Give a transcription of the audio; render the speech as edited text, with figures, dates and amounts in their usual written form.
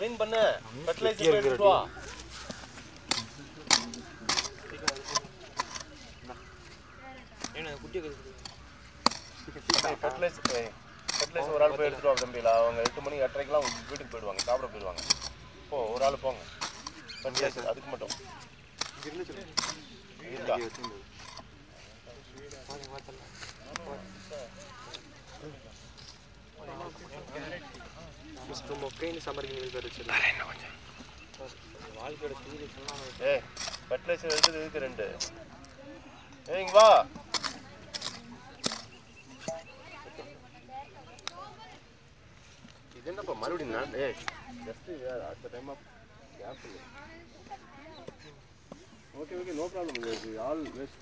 Clean பண்ணு. Fertiliser எடுத்து வா. ஏன்னா குட்டியை ஃபெர்டிலைசர் ஒரு ஆள் போய் எடுத்துட்டு வா தம்பில. அவங்க 8 மணி 8:30க்குலாம் வீட்டுக்கு போயிடுவாங்க, சாப்பிட போயிடுவாங்க. போ, ஒரு ஆள் போங்க. ஃபெர்டிலைசர் அதுக்கு மட்டும் இருக்கா? మొక్కైన సమరికి నిలబెట్టచ్చు வாழ்க்கையோட தீரி சொல்லாம ஏய் ஃபெர்டிலைசர் எடுத்து இதுக்கு 2 ஏய் இங்க வா. இது என்னப்பா மறுபடியும் நான் ஏய் just at the time of gap. Okay no problem. All west